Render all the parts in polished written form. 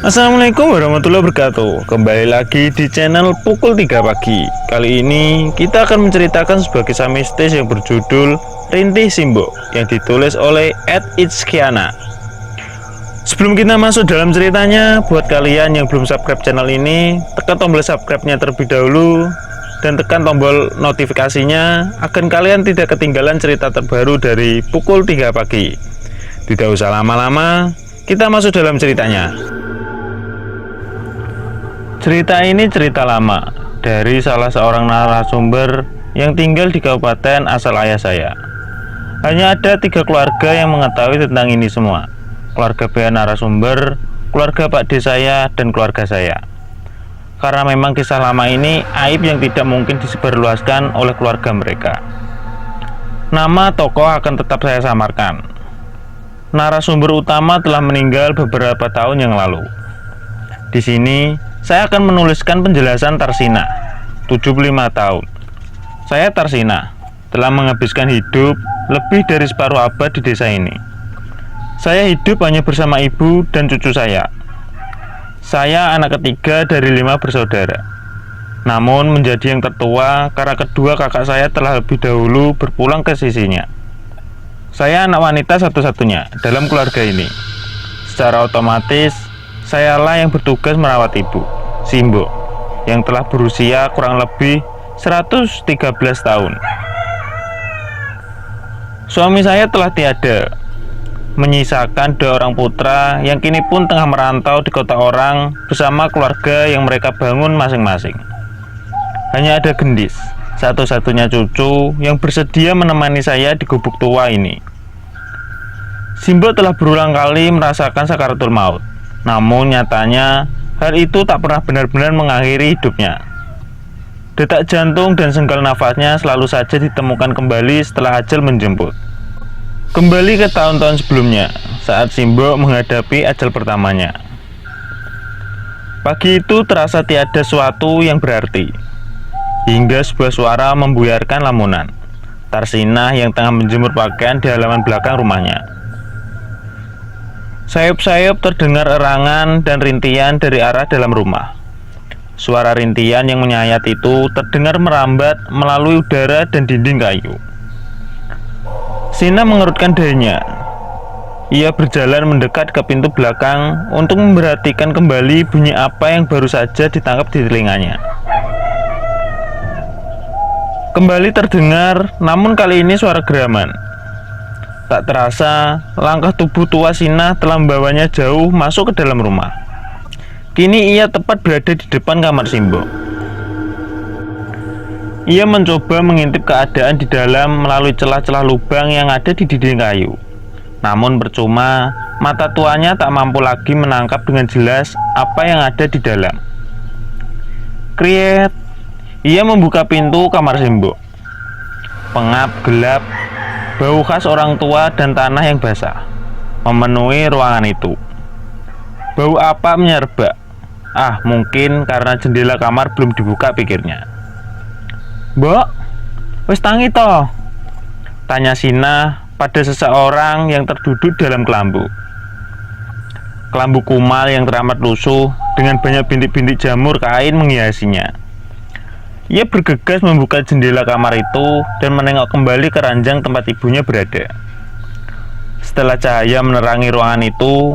Assalamualaikum warahmatullahi wabarakatuh. Kembali lagi di channel Pukul 3 Pagi. Kali ini kita akan menceritakan sebuah kisah mistis yang berjudul Rintih Simbo yang ditulis oleh @itskiana. Sebelum kita masuk dalam ceritanya, buat kalian yang belum subscribe channel ini, tekan tombol subscribe-nya terlebih dahulu dan tekan tombol notifikasinya agar kalian tidak ketinggalan cerita terbaru dari Pukul 3 Pagi. Tidak usah lama-lama, kita masuk dalam ceritanya. Cerita ini cerita lama dari salah seorang narasumber yang tinggal di kabupaten asal ayah saya. Hanya ada 3 keluarga yang mengetahui tentang ini semua. Keluarga pihak narasumber, keluarga Pak D saya, dan keluarga saya. Karena memang kisah lama ini aib yang tidak mungkin disebarluaskan oleh keluarga mereka. Nama tokoh akan tetap saya samarkan. Narasumber utama telah meninggal beberapa tahun yang lalu. Di sini saya akan menuliskan penjelasan Tarsina, 75 tahun. Saya Tarsina, telah menghabiskan hidup lebih dari separuh abad di desa ini. Saya hidup hanya bersama ibu dan cucu saya. Saya anak ketiga dari 5 bersaudara. Namun menjadi yang tertua karena kedua kakak saya telah lebih dahulu berpulang ke sisinya. Saya anak wanita satu-satunya dalam keluarga ini. Secara otomatis, sayalah yang bertugas merawat ibu, Simbo, yang telah berusia kurang lebih 113 tahun. Suami saya telah tiada, menyisakan 2 orang putra yang kini pun tengah merantau di kota orang bersama keluarga yang mereka bangun masing-masing. Hanya ada Gendis, satu-satunya cucu yang bersedia menemani saya di gubuk tua ini. Simbo telah berulang kali merasakan sakaratul maut. Namun nyatanya hal itu tak pernah benar-benar mengakhiri hidupnya. Detak jantung dan senggal nafasnya selalu saja ditemukan kembali setelah ajal menjemput. Kembali ke tahun-tahun sebelumnya, saat Simbo menghadapi ajal pertamanya. Pagi itu terasa tiada sesuatu yang berarti, hingga sebuah suara membuyarkan lamunan Tarsina yang tengah menjemur pakaian di halaman belakang rumahnya. Sayup-sayup terdengar erangan dan rintian dari arah dalam rumah. Suara rintian yang menyayat itu terdengar merambat melalui udara dan dinding kayu. Sina mengerutkan dahinya. Ia berjalan mendekat ke pintu belakang untuk memperhatikan kembali bunyi apa yang baru saja ditangkap di telinganya. Kembali terdengar, namun kali ini suara geraman. Tak terasa, langkah tubuh tua Sina telah membawanya jauh masuk ke dalam rumah. Kini ia tepat berada di depan kamar Simbo. Ia mencoba mengintip keadaan di dalam melalui celah-celah lubang yang ada di dinding kayu. Namun percuma, mata tuanya tak mampu lagi menangkap dengan jelas apa yang ada di dalam. Kriet, ia membuka pintu kamar Simbo. Pengap gelap, bau khas orang tua dan tanah yang basah memenuhi ruangan itu. Bau apa menyerbak. Mungkin karena jendela kamar belum dibuka, pikirnya. "Mbok, wis tangi toh?" tanya Sina pada seseorang yang terduduk dalam kelambu. Kelambu kumal yang teramat lusuh dengan banyak bintik-bintik jamur kain menghiasinya. Ia bergegas membuka jendela kamar itu dan menengok kembali ke ranjang tempat ibunya berada. Setelah cahaya menerangi ruangan itu,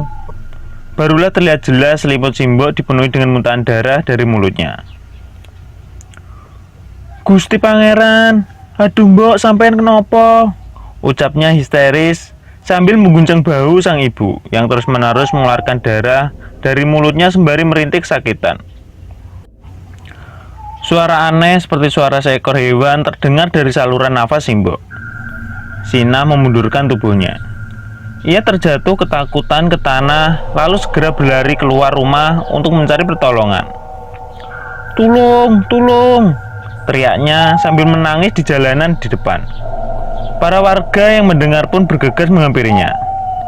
barulah terlihat jelas selimut Simbo dipenuhi dengan muntahan darah dari mulutnya. "Gusti Pangeran, aduh mbok, sampean kenapa?" ucapnya histeris sambil mengguncang bahu sang ibu yang terus-menerus mengeluarkan darah dari mulutnya sembari merintih kesakitan. Suara aneh seperti suara seekor hewan terdengar dari saluran nafas Simbo. Sina memundurkan tubuhnya. Ia terjatuh ketakutan ke tanah, lalu segera berlari keluar rumah untuk mencari pertolongan. "Tulung, tulung!" teriaknya sambil menangis di jalanan di depan. Para warga yang mendengar pun bergegas menghampirinya.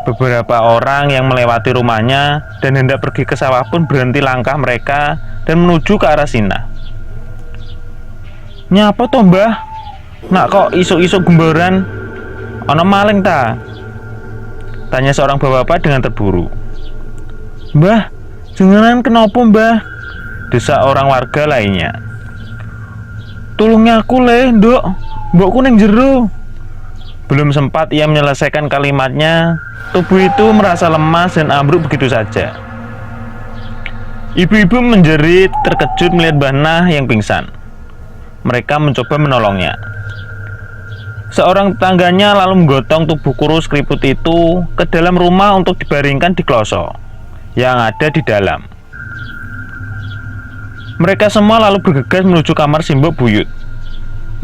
Beberapa orang yang melewati rumahnya dan hendak pergi ke sawah pun berhenti langkah mereka dan menuju ke arah Sina. "Nyapa toh mbah? Nak kok isuk-isuk gemboran? Ana maling ta?" tanya seorang bapak-bapak dengan terburu. "Mbah, "Jenengan kenapa, Mbah?" desak orang warga lainnya. "Tulungi aku le, Nduk. Mbokku ning jero." Belum sempat ia menyelesaikan kalimatnya, tubuh itu merasa lemas dan ambruk begitu saja. Ibu-ibu menjerit terkejut melihat Mbah Nah yang pingsan. Mereka mencoba menolongnya. Seorang tetangganya lalu menggotong tubuh kurus keriput itu ke dalam rumah untuk dibaringkan di kloso yang ada di dalam. Mereka semua lalu bergegas menuju kamar Simbok Buyut,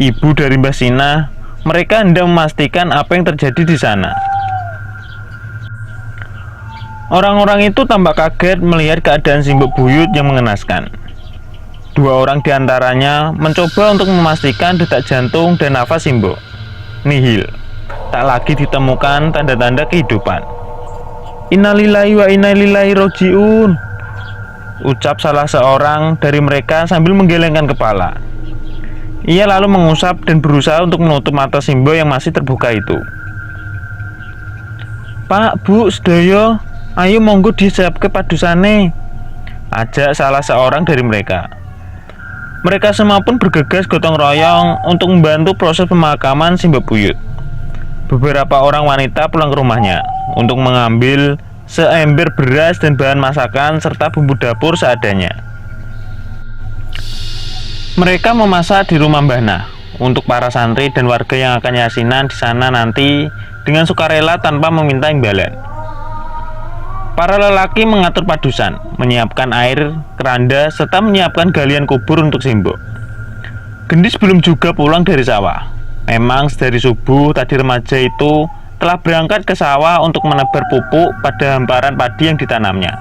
ibu dari Mbah Sinah. Mereka hendak memastikan apa yang terjadi di sana. Orang-orang itu tampak kaget melihat keadaan Simbok Buyut yang mengenaskan. Dua orang diantaranya mencoba untuk memastikan detak jantung dan nafas Simbok. Nihil, tak lagi ditemukan tanda-tanda kehidupan. "Innalillahi wa inna ilaihi rojiun," ucap salah seorang dari mereka sambil menggelengkan kepala. Ia lalu mengusap dan berusaha untuk menutup mata Simbok yang masih terbuka itu. "Pak, Bu, sedaya, ayo monggo disiapke padusane," ajak salah seorang dari mereka. Mereka semua pun bergegas gotong royong untuk membantu proses pemakaman Simbok Buyut. Beberapa orang wanita pulang ke rumahnya untuk mengambil seember beras dan bahan masakan serta bumbu dapur seadanya. Mereka memasak di rumah Mbah Nah untuk para santri dan warga yang akan yasinan di sana nanti dengan sukarela tanpa meminta imbalan. Para lelaki mengatur padusan, menyiapkan air, keranda, serta menyiapkan galian kubur untuk Simbok. Gendis belum juga pulang dari sawah. Memang sedari subuh tadi remaja itu telah berangkat ke sawah untuk menebar pupuk pada hamparan padi yang ditanamnya.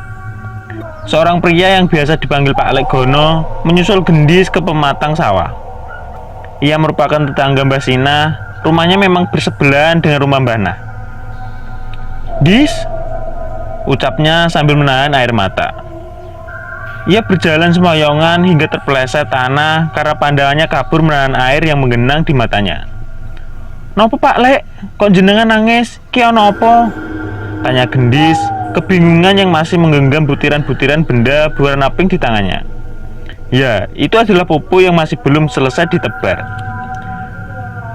Seorang pria yang biasa dipanggil Pak Legono menyusul Gendis ke pematang sawah. Ia merupakan tetangga Mbah Sinah. Rumahnya memang bersebelahan dengan rumah Mbah Nah. "Dis," ucapnya sambil menahan air mata. Ia berjalan sempoyongan hingga terpeleset tanah karena pandangannya kabur menahan air yang menggenang di matanya. "Nopo Pak Lek, kok jenengan nangis? Ki ono apa?" tanya Gendis, kebingungan yang masih menggenggam butiran-butiran benda berwarna pink di tangannya. Ya, itu adalah pupuk yang masih belum selesai ditebar.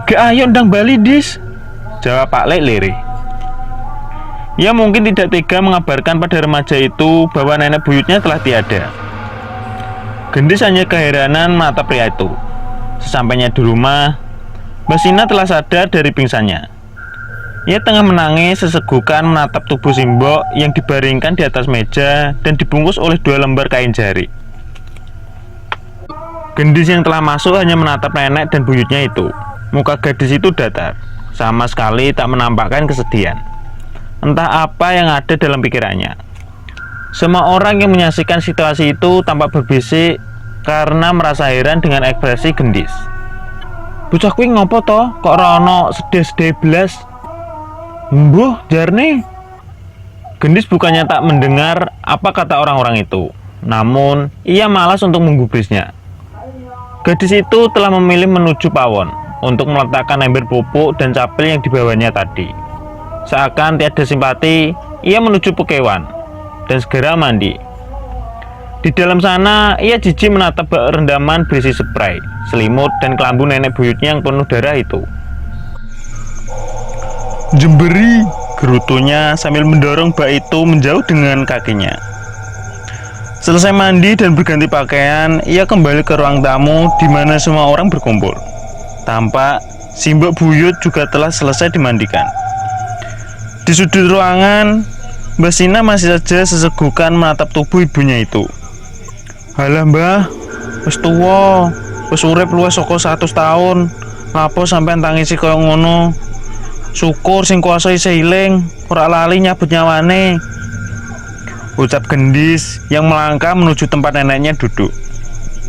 "Ge ayo ndang bali, Dis," jawab Pak Lek lirih. Ia mungkin tidak tega mengabarkan pada remaja itu bahwa nenek buyutnya telah tiada. Gendis hanya keheranan menatap pria itu. Sesampainya di rumah, Mbah Sinah telah sadar dari pingsannya. Ia tengah menangis sesegukan menatap tubuh Simbok yang dibaringkan di atas meja dan dibungkus oleh 2 lembar kain jari. Gendis yang telah masuk hanya menatap nenek dan buyutnya itu. Muka gadis itu datar, sama sekali tak menampakkan kesedihan. Entah apa yang ada dalam pikirannya. Semua orang yang menyaksikan situasi itu tampak berbisik karena merasa heran dengan ekspresi Gendis. "Bocah kuwi ngopo to? Kok ora ono sedih-sedih blas?" "Mbuh, jarne." Gendis bukannya tak mendengar apa kata orang-orang itu, namun ia malas untuk menggubrisnya. Gadis itu telah memilih menuju pawon untuk meletakkan ember pupuk dan capil yang dibawanya tadi. Seakan tiada simpati, ia menuju pekewan dan segera mandi. Di dalam sana, ia jijik menatap bak rendaman berisi spray, selimut, dan kelambu nenek buyutnya yang penuh darah itu. "Jemberi," gerutunya sambil mendorong bak itu menjauh dengan kakinya. Selesai mandi dan berganti pakaian, ia kembali ke ruang tamu di mana semua orang berkumpul. Tampak Simbok Buyut juga telah selesai dimandikan. Di sudut ruangan, Mbah Sinah masih saja sesegukan menatap tubuh ibunya itu. "Halah Mbah, wis tuwa, wis urip luwih saka 100 tahun. Lapo sampean tangisi kaya ngono? Syukur sing kuasa isih iling, ora lali nyabut nyawane," ucap Gendis yang melangkah menuju tempat neneknya duduk.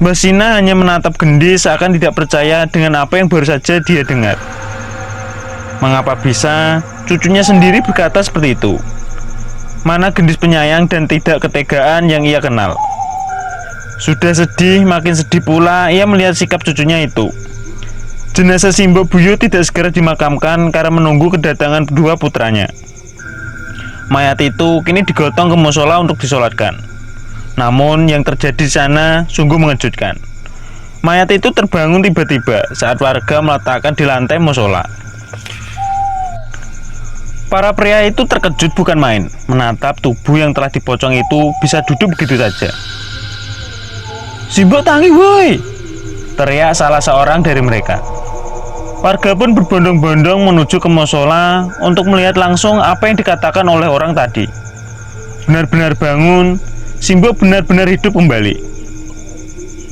Mbah Sinah hanya menatap Gendis seakan tidak percaya dengan apa yang baru saja dia dengar. Mengapa bisa cucunya sendiri berkata seperti itu? Mana Gendis penyayang dan tidak ketegaan yang ia kenal. Sudah sedih, makin sedih pula ia melihat sikap cucunya itu. Jenazah Simbok Buyut tidak segera dimakamkan karena menunggu kedatangan kedua putranya. Mayat itu kini digotong ke musola untuk disolatkan. Namun yang terjadi di sana sungguh mengejutkan. Mayat itu terbangun tiba-tiba saat warga meletakkan di lantai musola. Para pria itu terkejut bukan main, menatap tubuh yang telah dipocong itu bisa duduk begitu saja. "Simbok tangi woi!" teriak salah seorang dari mereka. Warga pun berbondong-bondong menuju ke musola untuk melihat langsung apa yang dikatakan oleh orang tadi. Benar-benar bangun, Simbok benar-benar hidup kembali.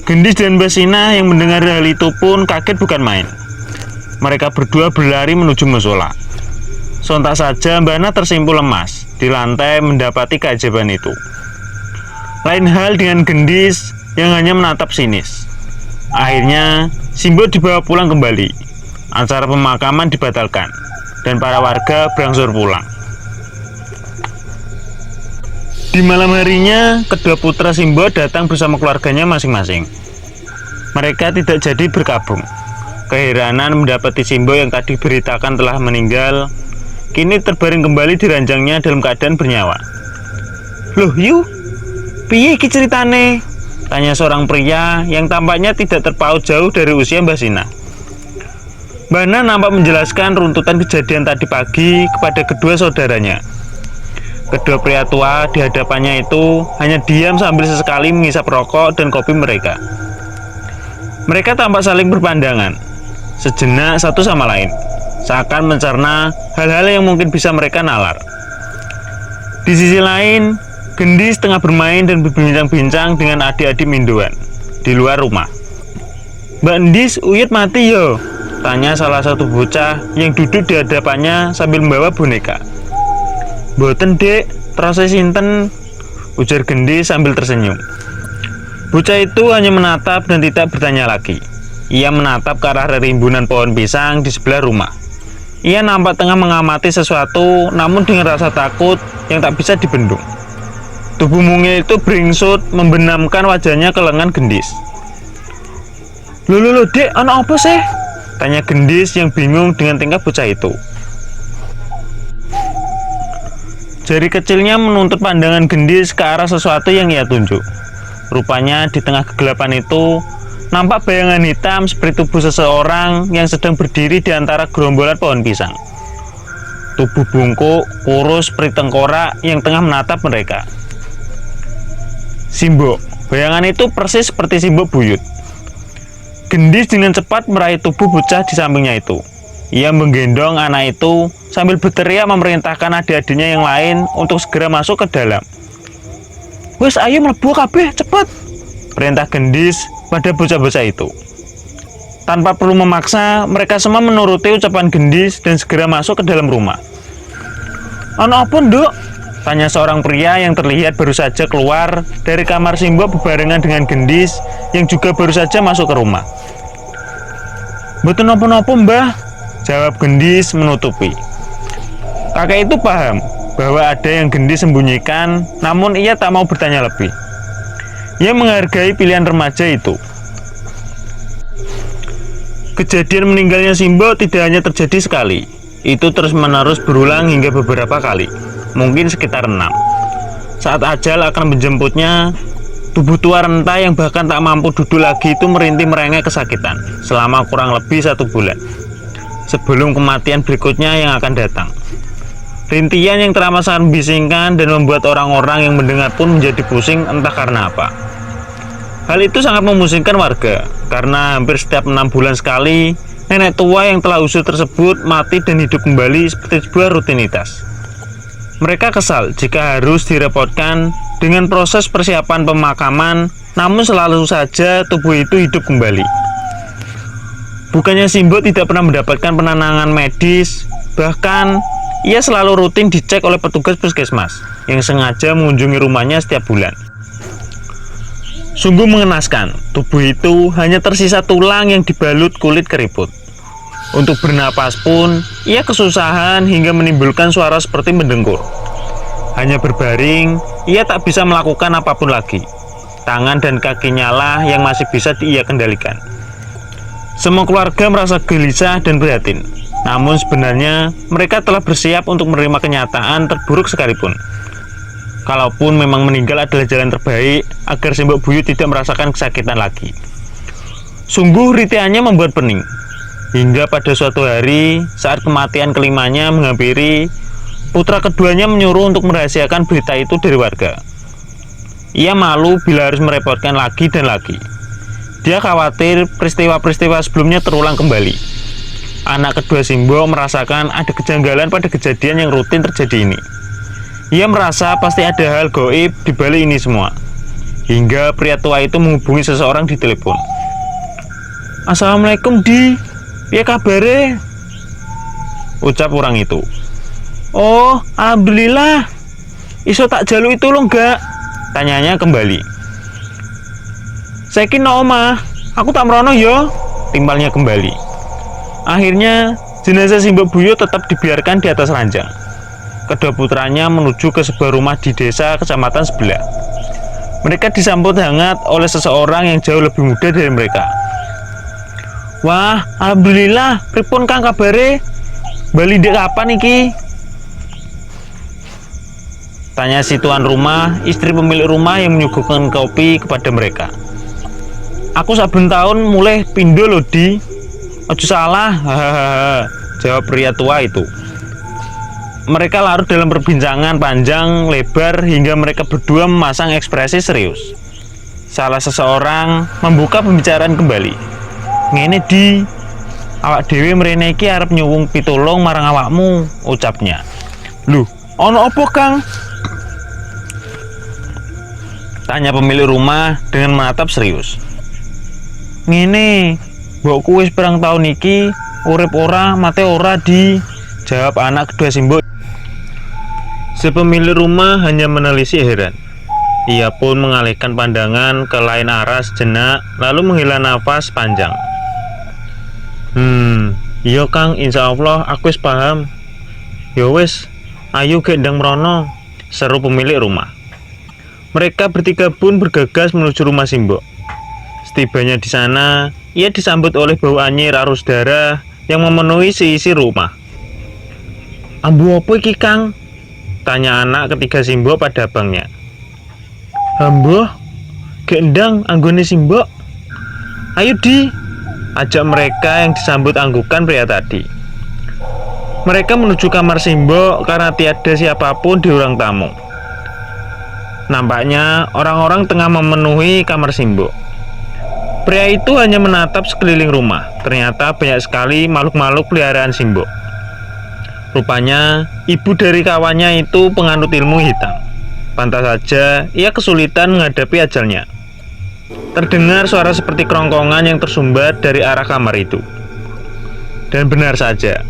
Gendis dan Mbak Sina yang mendengar hal itu pun kaget bukan main. Mereka berdua berlari menuju musola. Sontak saja Mbak Na tersimpul lemas di lantai mendapati keajaiban itu. Lain hal dengan Gendis yang hanya menatap sinis. Akhirnya Simbok dibawa pulang kembali. Acara pemakaman dibatalkan dan para warga berangsur pulang. Di malam harinya, kedua putra Simbok datang bersama keluarganya masing-masing. Mereka tidak jadi berkabung. Keheranan mendapati Simbok yang tadi beritakan telah meninggal, kini terbaring kembali di ranjangnya dalam keadaan bernyawa. "Loh yu, piye iki ceritane?" tanya seorang pria yang tampaknya tidak terpaut jauh dari usia Mbak Sina. Mbak Na nampak menjelaskan runtutan kejadian tadi pagi kepada kedua saudaranya. Kedua pria tua di hadapannya itu hanya diam sambil sesekali mengisap rokok dan kopi mereka. Mereka tampak saling berpandangan, sejenak satu sama lain, seakan mencerna hal-hal yang mungkin bisa mereka nalar. Di sisi lain, Gendis tengah bermain dan berbincang-bincang dengan adik-adik Mindoan di luar rumah. "Mbak Endis, Uyut mati yo?" tanya salah satu bocah yang duduk di hadapannya sambil membawa boneka. "Boten dek, terasa sinten," ujar Gendis sambil tersenyum. Bocah itu hanya menatap dan tidak bertanya lagi. Ia menatap ke arah rimbunan pohon pisang di sebelah rumah. Ia nampak tengah mengamati sesuatu, namun dengan rasa takut yang tak bisa dibendung. Tubuh mungil itu beringsut membenamkan wajahnya ke lengan Gendis. Loh dek, anak apa sih?" tanya Gendis yang bingung dengan tingkah bocah itu. Jari kecilnya menuntut pandangan Gendis ke arah sesuatu yang ia tunjuk. Rupanya di tengah kegelapan itu nampak bayangan hitam seperti tubuh seseorang yang sedang berdiri di antara gerombolan pohon pisang. Tubuh bungkuk, kurus seperti tengkorak yang tengah menatap mereka. Simbok, bayangan itu persis seperti Simbok buyut. Gendis dengan cepat meraih tubuh bocah di sampingnya itu. Ia menggendong anak itu sambil berteriak memerintahkan adik-adiknya yang lain untuk segera masuk ke dalam. "Wes ayo mlebu kabeh, cepet!" perintah Gendis pada bocah-bocah itu. Tanpa perlu memaksa, mereka semua menuruti ucapan Gendis dan segera masuk ke dalam rumah. "Ana apa, Nduk?" tanya seorang pria yang terlihat baru saja keluar dari kamar Simbok bebarengan dengan Gendis yang juga baru saja masuk ke rumah. "Mboten napa-napa, Mbah," jawab Gendis menutupi. Kakek itu paham bahwa ada yang Gendis sembunyikan, namun ia tak mau bertanya lebih. Ia menghargai pilihan remaja itu. Kejadian meninggalnya Simbok tidak hanya terjadi sekali. Itu terus-menerus berulang hingga beberapa kali, mungkin sekitar 6. Saat ajal akan menjemputnya, tubuh tua renta yang bahkan tak mampu duduk lagi itu merintih merengek kesakitan selama kurang lebih 1 bulan. Sebelum kematian berikutnya yang akan datang. Rintian yang teramat sangat membisingkan dan membuat orang-orang yang mendengar pun menjadi pusing entah karena apa. Hal itu sangat memusingkan warga, karena hampir setiap 6 bulan sekali, nenek tua yang telah usul tersebut mati dan hidup kembali seperti sebuah rutinitas. Mereka kesal jika harus direpotkan dengan proses persiapan pemakaman, namun selalu saja tubuh itu hidup kembali. Bukannya Simbok tidak pernah mendapatkan penanganan medis, bahkan ia selalu rutin dicek oleh petugas puskesmas yang sengaja mengunjungi rumahnya setiap bulan. Sungguh mengenaskan, tubuh itu hanya tersisa tulang yang dibalut kulit keriput. Untuk bernapas pun, ia kesusahan hingga menimbulkan suara seperti mendengkur. Hanya berbaring, ia tak bisa melakukan apapun lagi. Tangan dan kakinya lah yang masih bisa ia kendalikan. Semua keluarga merasa gelisah dan prihatin. Namun sebenarnya mereka telah bersiap untuk menerima kenyataan terburuk sekalipun. Kalaupun memang meninggal adalah jalan terbaik agar Simbok Buyut tidak merasakan kesakitan lagi. Sungguh ritiannya membuat pening. Hingga pada suatu hari saat kematian kelimanya menghampiri, putra keduanya menyuruh untuk merahasiakan berita itu dari warga. Ia malu bila harus merepotkan lagi dan lagi. Dia khawatir peristiwa-peristiwa sebelumnya terulang kembali. Anak kedua Simbok merasakan ada kejanggalan pada kejadian yang rutin terjadi ini. Ia merasa pasti ada hal gaib di balik ini semua. Hingga pria tua itu menghubungi seseorang di telepon. "Assalamualaikum, Di. Piye kabare?" ucap orang itu. "Oh, alhamdulillah. Iso tak jalu itu lo enggak?" tanyanya kembali. "Saiki no omah, aku tak merono yo," timbalnya kembali. Akhirnya jenazah Simbok Buyut tetap dibiarkan di atas ranjang. Kedua putranya menuju ke sebuah rumah di desa kecamatan sebelah. Mereka disambut hangat oleh seseorang yang jauh lebih muda dari mereka. "Wah, alhamdulillah, pripun Kang kabare? Bali ndek kapan iki?" tanya si tuan rumah, istri pemilik rumah yang menyuguhkan kopi kepada mereka. "Aku saben tahun mulai pindo lho, Di. Ojo salah." Hahaha, jawab pria tua itu. Mereka larut dalam perbincangan panjang lebar hingga mereka berdua memasang ekspresi serius. Salah seseorang membuka pembicaraan kembali. "Ngene, Di, awak dhewe mrene iki arep nyuwung pitulung marang awakmu," ucapnya. "Loh, ono apa, Kang?" tanya pemilik rumah dengan menatap serius. "Ngene, mbokku wis pirang tahun iki urip ora, mate ora, Di," jawab anak kedua Simbok. Si pemilik rumah hanya menelisik heran. Ia pun mengalihkan pandangan ke lain arah sejenak, lalu menghela nafas panjang. Iya Kang, insya Allah aku wis paham." "Ya wis, ayo gek ndang mrono," seru pemilik rumah. Mereka bertiga pun bergegas menuju rumah Simbok. Setibanya di sana, ia disambut oleh bau anyir arus darah yang memenuhi seisi rumah. "Ambu apa iki, Kang?" tanya anak ketiga Simbok pada abangnya. "Ambuh, gendang anggone Simbok. Ayo, Di," ajak mereka yang disambut anggukan pria tadi. Mereka menuju kamar Simbok karena tiada siapapun di ruang tamu. Nampaknya orang-orang tengah memenuhi kamar Simbok. Pria itu hanya menatap sekeliling rumah. Ternyata banyak sekali makhluk-makhluk peliharaan Simbok. Rupanya ibu dari kawannya itu penganut ilmu hitam. Pantas saja ia kesulitan menghadapi ajalnya. Terdengar suara seperti kerongkongan yang tersumbat dari arah kamar itu. Dan benar saja,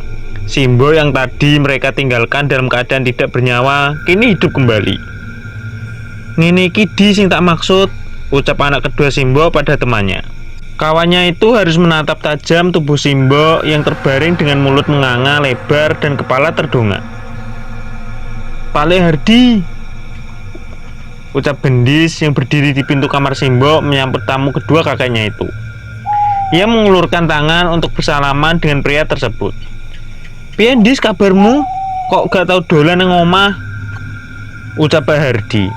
Simbok yang tadi mereka tinggalkan dalam keadaan tidak bernyawa kini hidup kembali. "Ngene iki Di sing tak maksud," ucap anak kedua Simbok pada temannya. Kawannya itu harus menatap tajam tubuh Simbok yang terbaring dengan mulut menganga lebar dan kepala terdongak. "Pak Le Hardi," ucap gendis yang berdiri di pintu kamar Simbok menyambut tamu kedua kakaknya itu. Ia mengulurkan tangan untuk bersalaman dengan pria tersebut. "Piye Dis kabarmu? Kok gak tau dolan nang omah?" ucap Pak Hardi.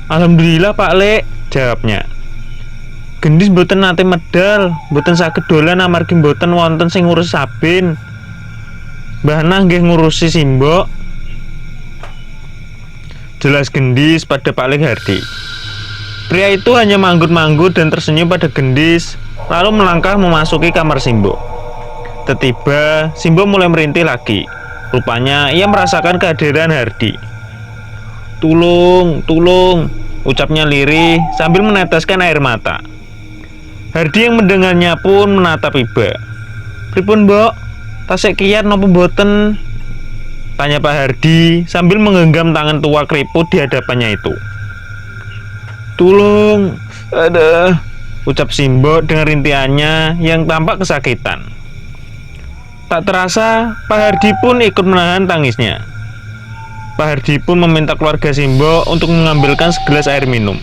"Alhamdulillah Pak Le," jawabnya. "Gendis mboten nate medal, mboten saged dolan amargi mboten wonten sing ngurus Sabin. Mbah Nah nggih ngurusi Simbok," jelas gendis pada Pak Le Hardi. Pria itu hanya manggut-manggut dan tersenyum pada gendis, lalu melangkah memasuki kamar Simbok. Tiba-tiba Simbok mulai merintih lagi. Rupanya ia merasakan kehadiran Hardi. "Tulung, tulung," ucapnya lirih sambil meneteskan air mata. Hardi yang mendengarnya pun menatap iba. "Pripun, Mbok? Tasik kiyat napa mboten?" tanya Pak Hardi sambil menggenggam tangan tua keriput di hadapannya itu. "Tulung, ada," ucap Simbok dengan rintiannya yang tampak kesakitan. Tak terasa Pak Hardi pun ikut menahan tangisnya. Pak Hardi pun meminta keluarga Simbok untuk mengambilkan segelas air minum.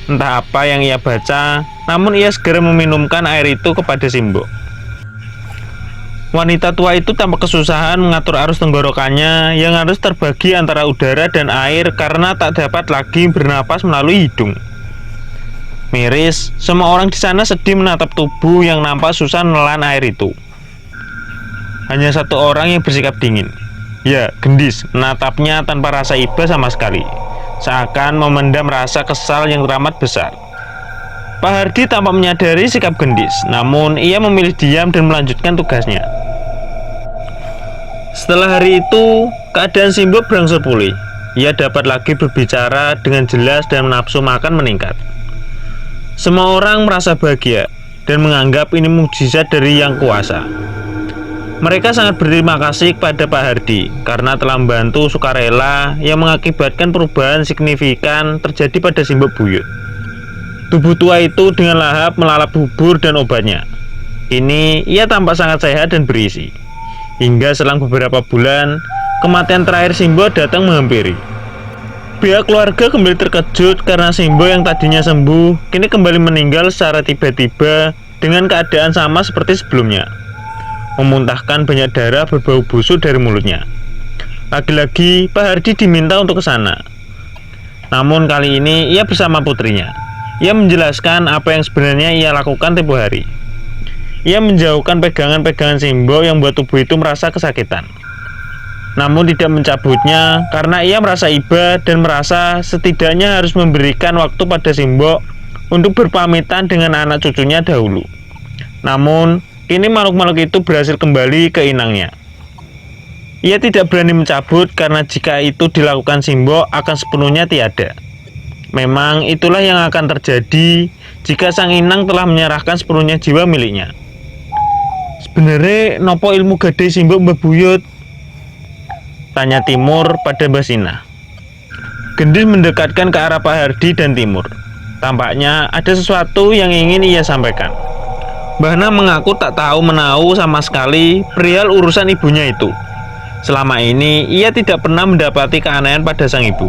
Entah apa yang ia baca, namun ia segera meminumkan air itu kepada Simbok. Wanita tua itu tampak kesusahan mengatur arus tenggorokannya yang harus terbagi antara udara dan air karena tak dapat lagi bernapas melalui hidung. Miris, semua orang di sana sedih menatap tubuh yang nampak susah menelan air itu. Hanya satu orang yang bersikap dingin. Ya, Gendis menatapnya tanpa rasa iba sama sekali, seakan memendam rasa kesal yang teramat besar. Pak Hardi tampak menyadari sikap Gendis, namun ia memilih diam dan melanjutkan tugasnya. Setelah hari itu, keadaan Simbo berangsur pulih. Ia dapat lagi berbicara dengan jelas dan nafsu makan meningkat. Semua orang merasa bahagia dan menganggap ini mukjizat dari Yang Kuasa. Mereka sangat berterima kasih kepada Pak Hardi karena telah membantu sukarela yang mengakibatkan perubahan signifikan terjadi pada Simbo Buyut. Tubuh tua itu dengan lahap melalap bubur dan obatnya. Kini ia tampak sangat sehat dan berisi. Hingga selang beberapa bulan, kematian terakhir Simbo datang menghampiri. Pihak keluarga kembali terkejut karena Simbo yang tadinya sembuh, kini kembali meninggal secara tiba-tiba dengan keadaan sama seperti sebelumnya. Memuntahkan banyak darah berbau busuk dari mulutnya. Lagi-lagi Pak Hardi diminta untuk ke sana. Namun kali ini ia bersama putrinya. Ia menjelaskan apa yang sebenarnya ia lakukan tempo hari. Ia menjauhkan pegangan-pegangan Simbo yang membuat tubuh itu merasa kesakitan. Namun tidak mencabutnya karena ia merasa iba dan merasa setidaknya harus memberikan waktu pada Simbo untuk berpamitan dengan anak cucunya dahulu. Namun, kini makhluk-makhluk itu berhasil kembali ke inangnya. Ia tidak berani mencabut karena jika itu dilakukan Simbo akan sepenuhnya tiada. Memang itulah yang akan terjadi jika sang inang telah menyerahkan sepenuhnya jiwa miliknya. Sebenarnya nopo ilmu gade Simbo Mbah Buyut? Tanya Timur pada Mbah Sinah. Gendis mendekatkan ke arah Pak Hardi dan Timur. Tampaknya ada sesuatu yang ingin ia sampaikan. Mbah Na mengaku tak tahu menahu sama sekali perihal urusan ibunya itu. Selama ini ia tidak pernah mendapati keanehan pada sang ibu.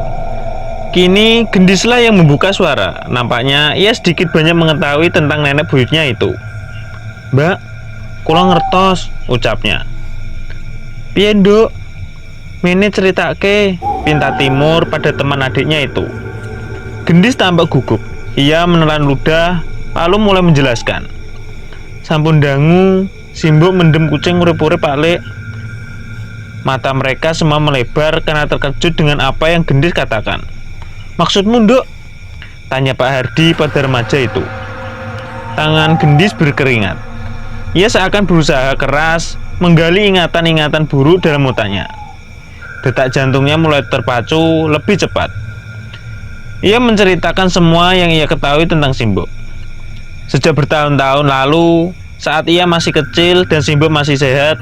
Kini Gendislah yang membuka suara. Nampaknya ia sedikit banyak mengetahui tentang nenek buyutnya itu. Mbak, kula ngertos, ucapnya. Piye nduk? Mene ceritake, pinta Timur pada teman adiknya itu. Gendis tampak gugup. Ia menelan ludah, lalu mulai menjelaskan. Sampun dangu, Simbo mendem kucing urip-urip Pak Lek. Mata mereka semua melebar karena terkejut dengan apa yang Gendis katakan. Maksudmu nduk? Tanya Pak Hardi pada remaja itu. Tangan Gendis berkeringat. Ia seakan berusaha keras menggali ingatan-ingatan buruk dalam otaknya. Detak jantungnya mulai terpacu lebih cepat. Ia menceritakan semua yang ia ketahui tentang Simbo. Sejak bertahun-tahun lalu, saat ia masih kecil dan Simbo masih sehat,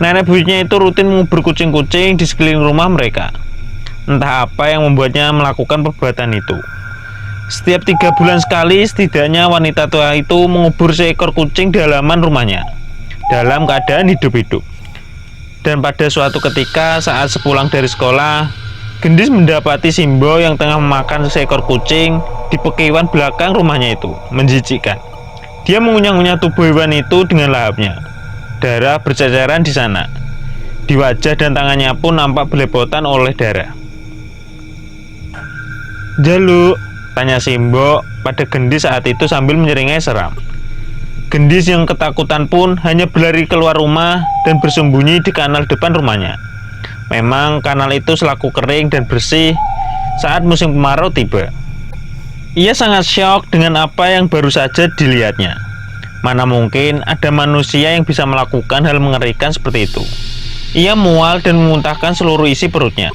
nenek buyutnya itu rutin mengubur kucing-kucing di sekeliling rumah mereka. Entah apa yang membuatnya melakukan perbuatan itu. Setiap 3 bulan sekali, setidaknya wanita tua itu mengubur seekor kucing di halaman rumahnya dalam keadaan hidup-hidup. Dan pada suatu ketika saat sepulang dari sekolah, Gendis mendapati Simbo yang tengah memakan seekor kucing di pekiwan belakang rumahnya itu. Menjijikkan. Dia mengunyah-unyah tubuh hewan itu dengan lahapnya. Darah berceceran di sana. Di wajah dan tangannya pun nampak belepotan oleh darah. Jaluk, tanya Simbo pada Gendis saat itu sambil menyeringai seram. Gendis yang ketakutan pun hanya berlari keluar rumah dan bersembunyi di kanal depan rumahnya. Memang kanal itu selaku kering dan bersih saat musim kemarau tiba. Ia sangat syok dengan apa yang baru saja dilihatnya. Mana mungkin ada manusia yang bisa melakukan hal mengerikan seperti itu. Ia mual dan memuntahkan seluruh isi perutnya.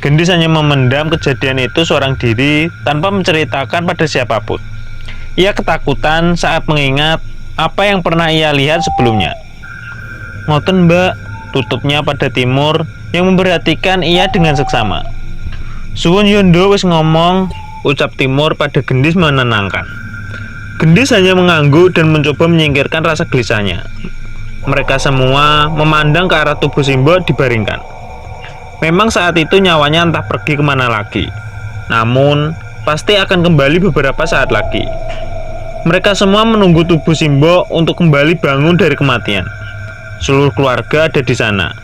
Gendis hanya memendam kejadian itu seorang diri tanpa menceritakan pada siapapun. Ia ketakutan saat mengingat apa yang pernah ia lihat sebelumnya. Ngoten Mbak, tutupnya pada Timur yang memperhatikan ia dengan seksama. Suwun Yondo wis ngomong, ucap Timur pada Gendis menenangkan. Gendis hanya mengangguk dan mencoba menyingkirkan rasa gelisahnya. Mereka semua memandang ke arah tubuh Simbo dibaringkan. Memang saat itu nyawanya entah pergi kemana lagi. Namun, pasti akan kembali beberapa saat lagi. Mereka semua menunggu tubuh Simbo untuk kembali bangun dari kematian. Seluruh keluarga ada di sana,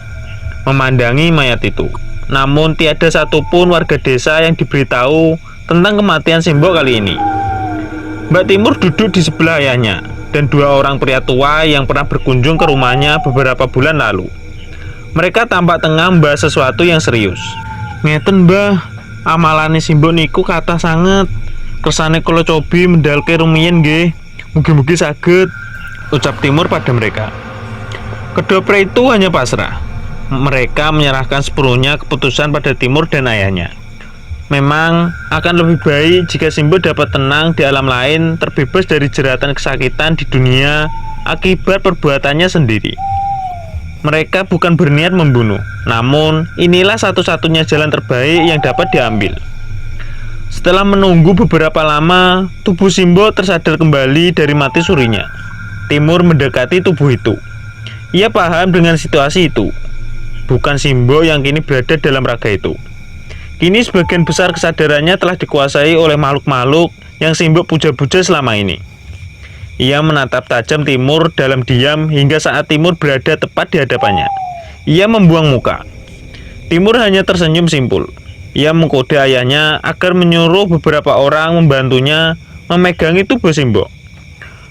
memandangi mayat itu. Namun tiada satupun warga desa yang diberitahu tentang kematian Simbok kali ini. Mbak Timur duduk di sebelah ayahnya dan dua orang pria tua yang pernah berkunjung ke rumahnya beberapa bulan lalu. Mereka tampak tengah membahas sesuatu yang serius. "Ngeten mbah, amalane Simbok niku kathah sanget. Kersane kula cobi mendalke rumiyin nggih. Mugi-mugi saged," ucap Timur pada mereka. Kedua pria itu hanya pasrah. Mereka menyerahkan sepenuhnya keputusan pada Timur dan ayahnya. Memang akan lebih baik jika Simbok dapat tenang di alam lain, terbebas dari jeratan kesakitan di dunia akibat perbuatannya sendiri. Mereka bukan berniat membunuh, namun inilah satu-satunya jalan terbaik yang dapat diambil. Setelah menunggu beberapa lama, tubuh Simbok tersadar kembali dari mati surinya. Timur mendekati tubuh itu. Ia paham dengan situasi itu. Bukan Simbok yang kini berada dalam raga itu. Kini sebagian besar kesadarannya telah dikuasai oleh makhluk-makhluk yang Simbok puja-puja selama ini. Ia menatap tajam Timur dalam diam hingga saat Timur berada tepat di hadapannya. Ia membuang muka. Timur hanya tersenyum simpul. Ia mengkode ayahnya agar menyuruh beberapa orang membantunya memegangi tubuh Simbok.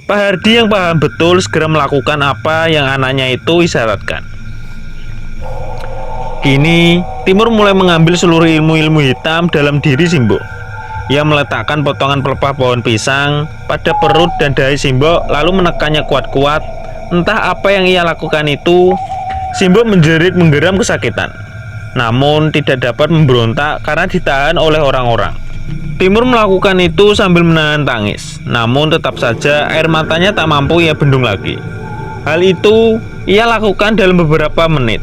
Pak Hardi yang paham betul segera melakukan apa yang anaknya itu isyaratkan. Kini, Timur mulai mengambil seluruh ilmu-ilmu hitam dalam diri Simbok. Ia meletakkan potongan pelepah pohon pisang pada perut dan dahi Simbok, lalu menekannya kuat-kuat. Entah apa yang ia lakukan itu, Simbok menjerit menggeram kesakitan. Namun tidak dapat memberontak karena ditahan oleh orang-orang. Timur melakukan itu sambil menahan tangis. Namun tetap saja air matanya tak mampu ia bendung lagi. Hal itu ia lakukan dalam beberapa menit.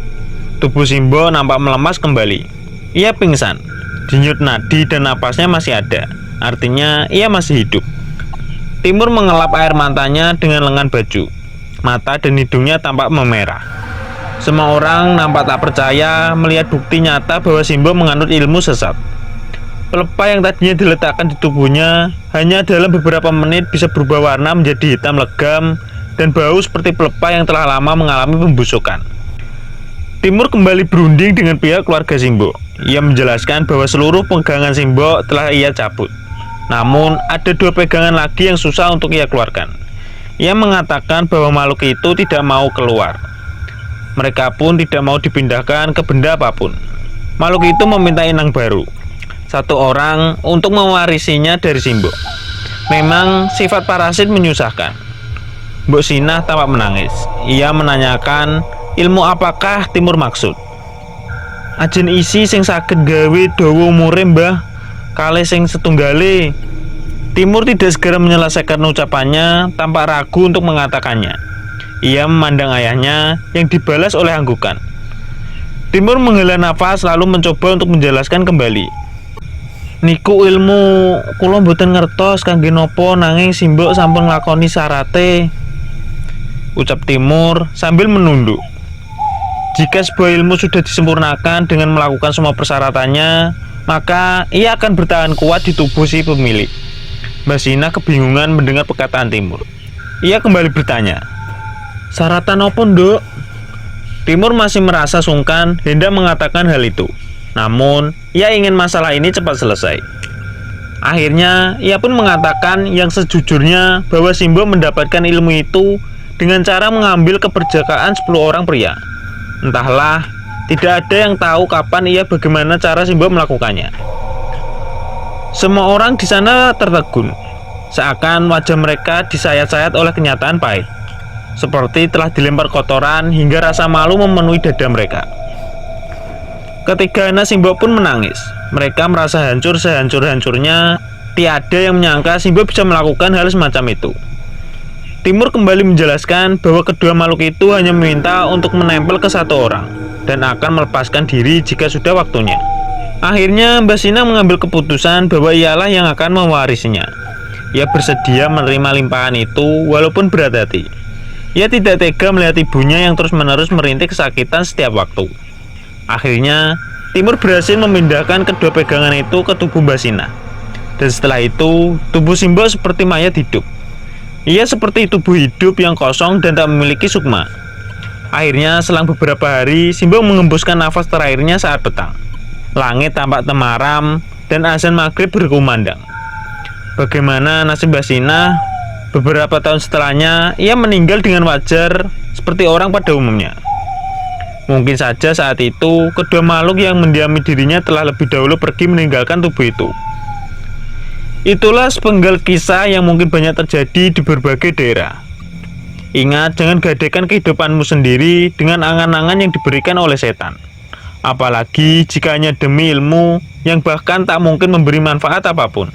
Tubuh Simbok nampak melemas kembali. Ia pingsan. Denyut nadi dan napasnya masih ada. Artinya ia masih hidup. Timur mengelap air matanya dengan lengan baju. Mata dan hidungnya tampak memerah. Semua orang nampak tak percaya melihat bukti nyata bahwa Simbok menganut ilmu sesat. Pelepah yang tadinya diletakkan di tubuhnya hanya dalam beberapa menit bisa berubah warna menjadi hitam legam dan bau seperti pelepah yang telah lama mengalami pembusukan. Timur kembali berunding dengan pihak keluarga Simbok. Ia menjelaskan bahwa seluruh pegangan Simbok telah ia cabut. Namun ada dua pegangan lagi yang susah untuk ia keluarkan. Ia mengatakan bahwa makhluk itu tidak mau keluar. Mereka pun tidak mau dipindahkan ke benda apapun. Makhluk itu meminta inang baru, satu orang untuk mewarisinya dari Simbok. Memang sifat parasit menyusahkan. Mbok Sinah tampak menangis. Ia menanyakan ilmu apakah Timur maksud. Ajen isi sing saged gawe dawa umure mbah, kalih sing setunggale. Timur tidak segera menyelesaikan ucapannya, tampak ragu untuk mengatakannya. Ia memandang ayahnya yang dibalas oleh anggukan. Timur menghela nafas lalu mencoba untuk menjelaskan kembali. "Niku ilmu kula mboten ngertos kangge napa nanging Simbok sampun nglakoni syarate," ucap Timur sambil menunduk. Jika sebuah ilmu sudah disempurnakan dengan melakukan semua persyaratannya, maka ia akan bertahan kuat di tubuh si pemilik. Mbak Sinah kebingungan mendengar perkataan Timur. Ia kembali bertanya, "Syaratan apa, Nduk?" Timur masih merasa sungkan hendak mengatakan hal itu. Namun, ia ingin masalah ini cepat selesai. Akhirnya, ia pun mengatakan yang sejujurnya bahwa Simbok mendapatkan ilmu itu dengan cara mengambil keperjakaan 10 orang pria. Entahlah, tidak ada yang tahu kapan ia bagaimana cara Simbok melakukannya. Semua orang di sana tertegun, seakan wajah mereka disayat-sayat oleh kenyataan pahit. Seperti telah dilempar kotoran hingga rasa malu memenuhi dada mereka. Ketiga anak Simbok pun menangis. Mereka merasa hancur sehancur-hancurnya. Tiada yang menyangka Simbok bisa melakukan hal semacam itu. Timur kembali menjelaskan bahwa kedua makhluk itu hanya meminta untuk menempel ke satu orang dan akan melepaskan diri jika sudah waktunya. Akhirnya Mbak Sinah mengambil keputusan bahwa ialah yang akan mewarisinya. Ia bersedia menerima limpahan itu walaupun berat hati. Ia tidak tega melihat ibunya yang terus-menerus merintih kesakitan setiap waktu. Akhirnya Timur berhasil memindahkan kedua pegangan itu ke tubuh Mbak Sinah. Dan setelah itu tubuh Simbok seperti mayat hidup. Ia seperti tubuh hidup yang kosong dan tak memiliki sukma. Akhirnya selang beberapa hari, Simbong mengembuskan nafas terakhirnya saat petang. Langit tampak temaram dan azan maghrib berkumandang. Bagaimana nasib Basina? Beberapa tahun setelahnya, ia meninggal dengan wajar seperti orang pada umumnya. Mungkin saja saat itu, kedua makhluk yang mendiami dirinya telah lebih dahulu pergi meninggalkan tubuh itu. Itulah sepenggal kisah yang mungkin banyak terjadi di berbagai daerah. Ingat, jangan gadekan kehidupanmu sendiri dengan angan-angan yang diberikan oleh setan. Apalagi jika hanya demi ilmu yang bahkan tak mungkin memberi manfaat apapun.